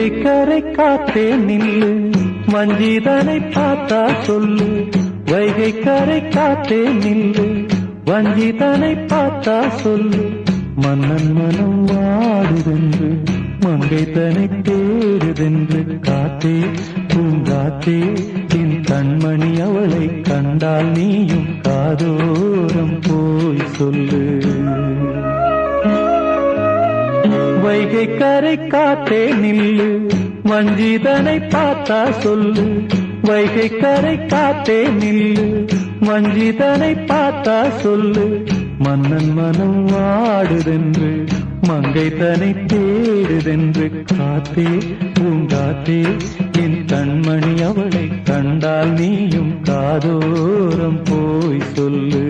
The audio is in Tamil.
வைகை கரை காத்தே நில்லு, வஞ்சிதனை பார்த்தா சொல்லு. வைகை கரை காத்தே நில்லு, வஞ்சிதனை பார்த்தா சொல்லு. மன்னன் மனம் வாடுதென்று, மங்கை தனை தேடுதென்று. காத்தே பூங்காத்தே, என் கண்மணி அவளை கண்டால் நீயும் காதோரம் போய் சொல்லு. வைகை கரை காத்தே நில்லு, வஞ்சிதனை பார்த்தா சொல்லு. வைகை கரை காத்தே நில்லு, வஞ்சிதனை பார்த்தா சொல்லு. மன்னன் மனம் வாடுதென்று, மங்கை தனை தேடுதென்று. காத்தே பூங்காத்தே, என் கண்மணி அவளை கண்டால் நீயும் காதோரம் போய் சொல்லு.